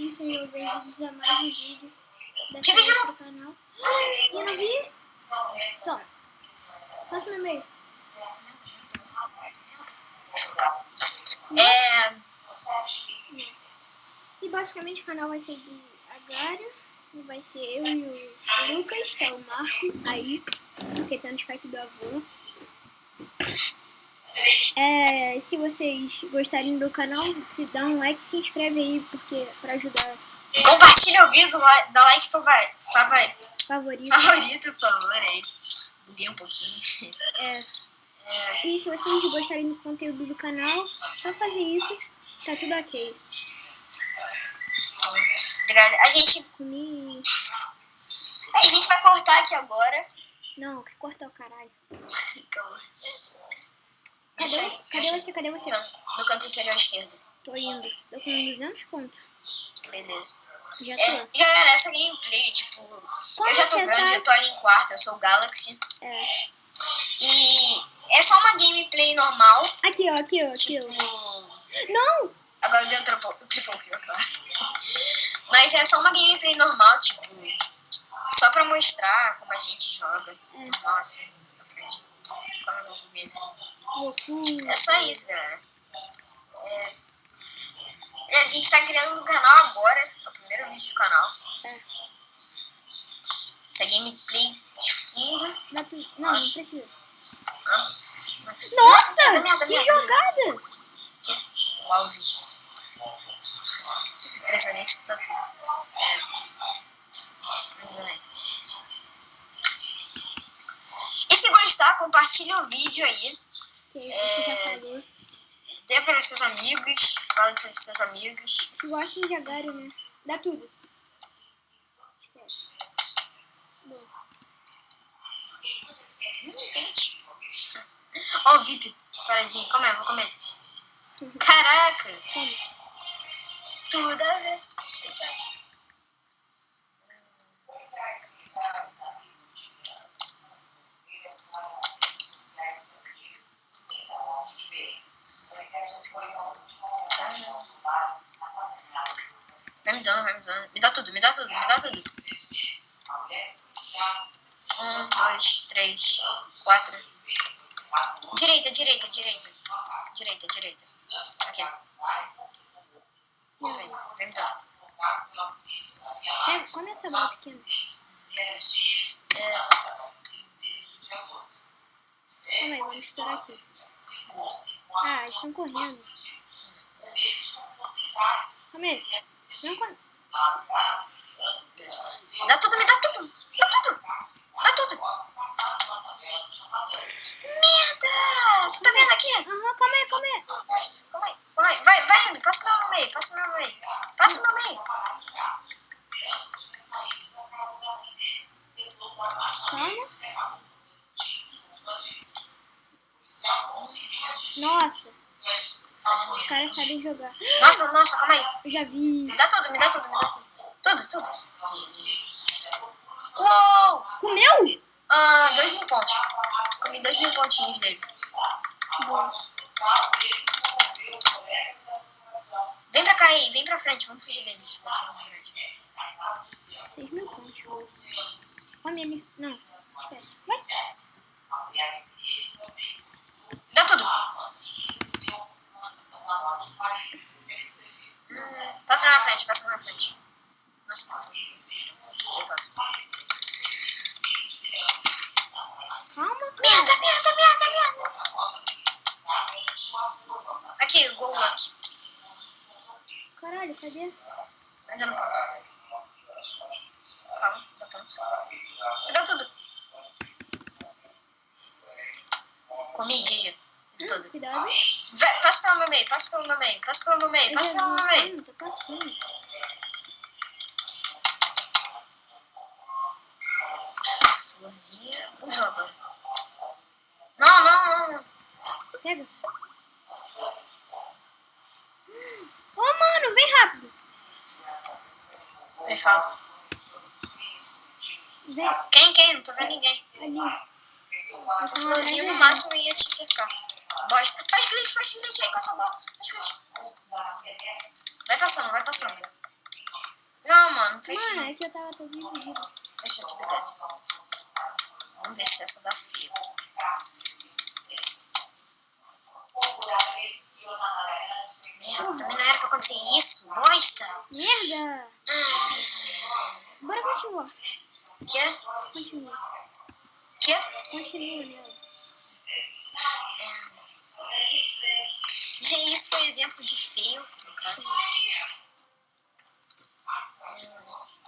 isso e eu vejo usar mais um vídeo Que vídeo do canal. E eu não vi? Toma. Passa no meio. E basicamente o canal vai ser de Agário. E vai ser eu e o Lucas, que é o Marco, aí, que tá no Skype do avô. Se vocês gostarem do canal, se dá um like, se inscreve aí, porque pra ajudar. Compartilha o vídeo, dá like Favorito, por favor, aí. Buguei um pouquinho. E se vocês gostarem do conteúdo do canal, só fazer isso, tá tudo ok. Obrigada. A gente vai cortar aqui agora. Não, que cortar o caralho. Calma. Cadê você? No canto inferior esquerdo. Tô indo. Tô com 200 pontos. Beleza. Já tô. Galera, essa gameplay, tipo, Como eu já tô você grande, tá? eu tô ali em quarto, eu sou o Galaxy. E é só uma gameplay normal. Aqui, ó. Tipo, Não! agora deu triple kill, claro. Mas é só uma gameplay normal, tipo, só pra mostrar como a gente joga. Normal, assim, na frente. Como é o game. É só isso, galera. A gente tá criando um canal agora, é o primeiro vídeo do canal. Essa gameplay de fundo. Não precisa. Nossa, Que jogada! Uauzinho. Precisa nem se tudo. E se gostar, compartilha o vídeo aí. Que você já falou. Dê para os seus amigos. Fala para os seus amigos. Que gostem de Agário, né? Dá tudo. Esquece. Bom. Quente. Ó o VIP. Paradinho. Vou comer. Caraca. Tudo a ver. Vai me dando. Me dá tudo. 1, 2, 3, 4. Direita. Aqui. Vem me dar. Come essa bola pequena. Calma aí, vamos misturar aqui. Eles estão correndo. Calma aí. Não corre. Dá tudo. Merda! Você tá vendo aqui? Calma aí. Nossa, calma aí. Vai indo. Passa o meu meio. Calma. Nossa. Os caras sabem jogar. Nossa, calma aí. Eu já vi. Me dá tudo. Tudo. Uou! Comeu? 2.000 pontos. Comi 2.000 pontinhos dele. Bom. Vem pra cá aí, vem pra frente, vamos fugir deles. 6.000 pontos. Come ele. Não, esquece. Vai. Dá tudo. Passa na frente. Nossa, tá. Calma, Merda. Aqui, gol luck. Caralho, cadê? Ainda não pronto. Calma, tá pronto. Dá tudo. Comi, Gigi. Tudo. Cuidado. Passa pelo meu meio. Tô passando. Florzinha. Joga. Não. Pega. Mano, vem rápido. Me fala. Vem. Quem? Não tô vendo ninguém. Ali. A florzinha no máximo ia te cercar. Bosta. Faz glitch aí com essa bola. Vai passando. Não, mano, não fez Mano, é que eu tava todo dividido. Deixa eu te ligar. Vamos ver se essa dá fio. Merda, também não era pra acontecer isso. Bosta. Merda! Bora continuar. Quê? Continua. Quê? Continua nela. Gente, isso foi exemplo de feio, no caso.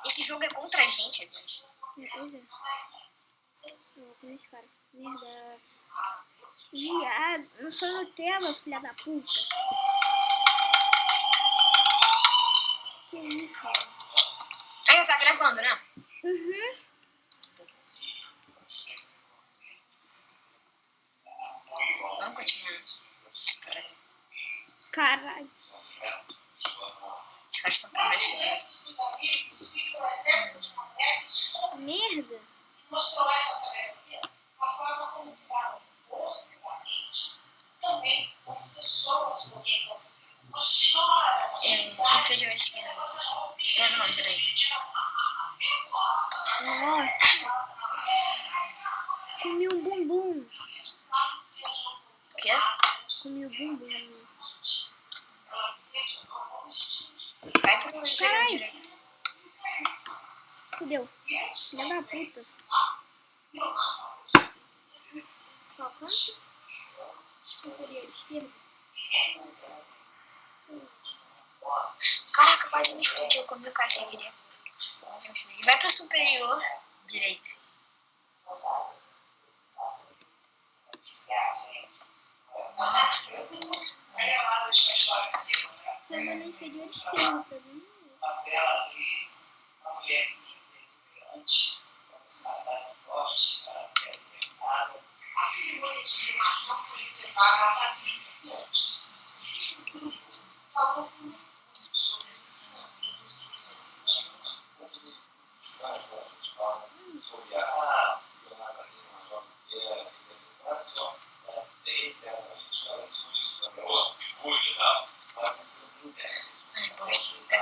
Esse jogo é contra a gente, aliás. Pois é. Vou com esse cara. Merda. Viado. Não sou Nutella, filha da puta. Que isso, mano? Aí, tá gravando, né? Uhum. Vamos continuar. Caralho. Os caras estão conversando. Merda. Mostrou essa sabedoria, a forma como lidar com o outro claramente. Também as pessoas com quem conviveu. Inferior esquerda. Esquerda não, direita. Nossa. Comi um bumbum. O quê? Comi um bumbum. Vai pro inferior Caralho. direita. Fudeu. Filha da puta. Qual canto? Inferior esquerda. Caraca, quase me explodiu. Comi o cara sem querer. Quase me explodiu. Vai pro superior direita. Nossa. Tô andando inferior esquerda pra mim. Ai, bosta.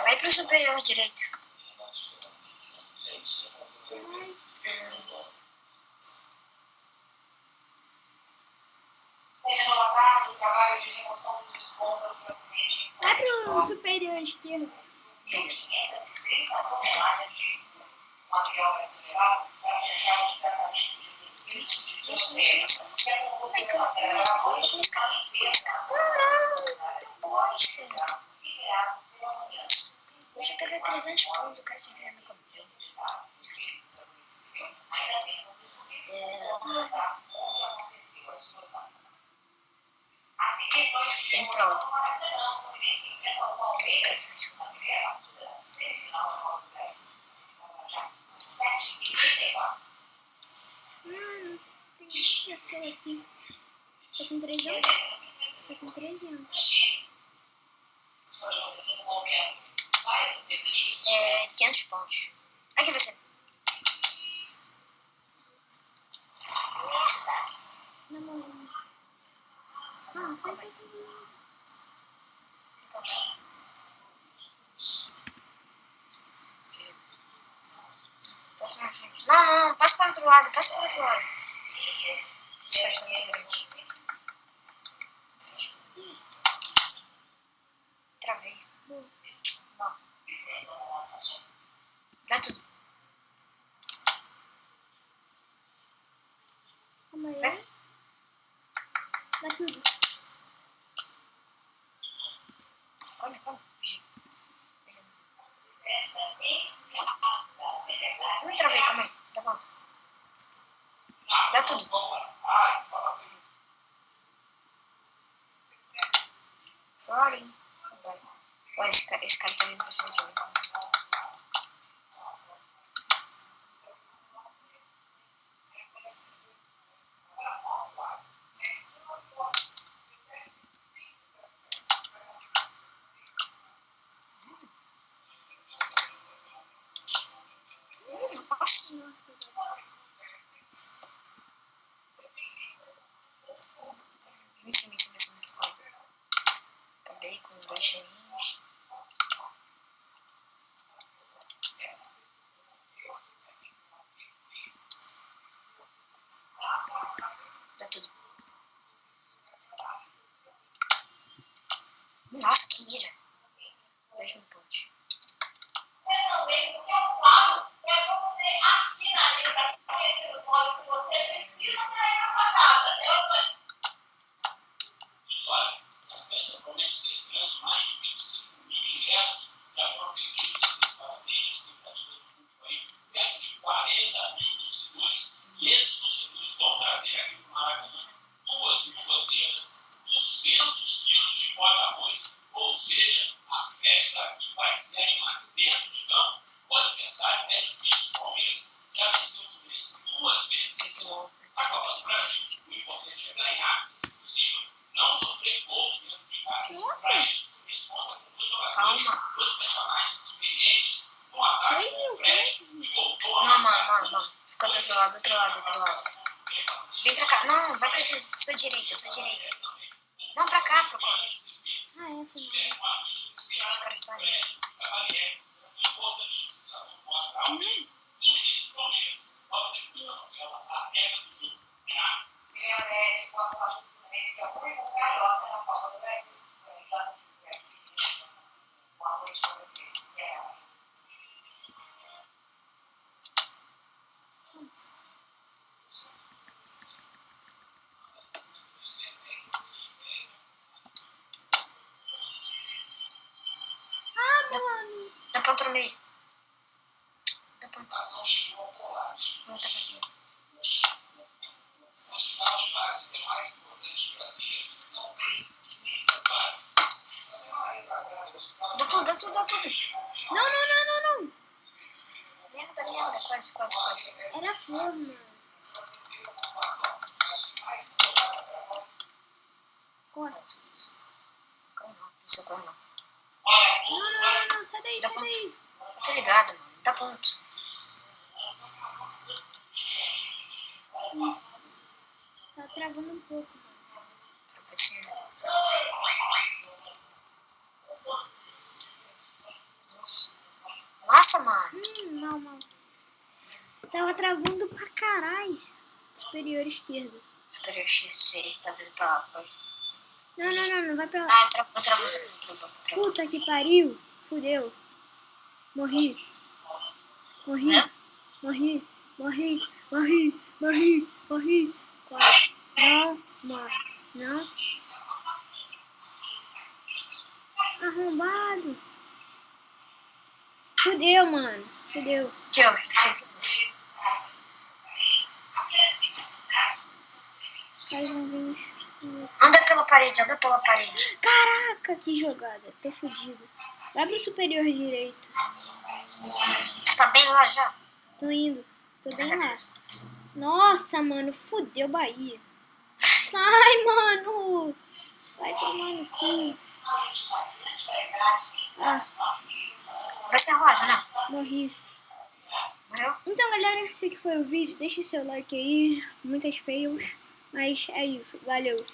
Vai pro superior direito. Trabalho de remoção dos escombros do acidente em Vai pro superior esquerdo. Beleza. material considerado para central de tratamento de resíduos de sorteio, que é um Ai, que eu documento não acelerado fiz. hoje na limpeza Bosta. liberado pela manhã. Deixa eu pegar 300 pontos, cara, sem ganhar no cabelo. Ainda tem acontecimento conversar onde aconteceu a explosão. Assim depois de Tem prova. Maracanã, Fluminense enfrenta o Palmeiras na primeira partida da semifinal da Copa do Brasil. São 7h34. Tem muita pessoa aqui. Tô com 3 anos. Tô com 13 anos. 500 pontos. Aqui você. Na mão. Sai. Passa na frente. Não, passa para o outro lado, passa para o outro lado. Esse cara está muito grande. Travei. Não. Dá tudo. Calma aí. Vai. Dá tudo. Come. Não travei, calma aí. Dá quanto? Dá tudo. Sorry. Ué, esse cara tá vindo pra cima de mim. Nossa. Em cima. Acabei com 2 cheirinhos. mil torcedores. E esses torcedores vão trazer aqui para o Maracanã 2.000 bandeiras, 200 quilos de pó de arroz. Ou seja, a festa aqui vai ser animada dentro de campo. O adversário é difícil. O Palmeiras já venceu o Fluminense 2 vezes a Copa do Brasil. O importante é ganhar, e, se possível, não sofrer gols dentro de casa. Para isso, o Fluminense conta com 2 jogadores, 2 personagens experientes no ataque com o Fred, que voltou a Não. Fica do outro lado. Vem pra cá. Não, vai pra sua direita. Não, pra cá, pro colo. Essa não. Os caras estão aí. Dá ponto no meio. Dá ponto. Volta pra aqui. Dá tudo. Não. Merda. Quase. Era flor, mano. Corre. Socorro não. Não. Sai daí. Tô ligado, mano. Dá ponto. Isso. Tá travando um pouco. Professor. Nossa, mano. Não. Tava travando pra caralho. Superior esquerdo. Superior X6, tá vindo pra lá. Não vai pra lá. Ah, travou. Puta que pariu. Fudeu. Morri. Quase. Não, morre. Não. Arrombado. Fudeu, mano. Deixa eu ver. Faz um vídeo. Anda pela parede. Caraca, que jogada. Tô fudido. Vai pro superior direito. Você tá bem lá já? Tô indo. Tô bem lá. Nossa, mano. Fudeu Bahia. Sai, mano. Vai tomar no cu. Ah, Vai ser rosa, né? morri. Morreu? Então, galera, esse aqui foi o vídeo. Deixa seu like aí. Muitas fails. Mas é isso. Valeu.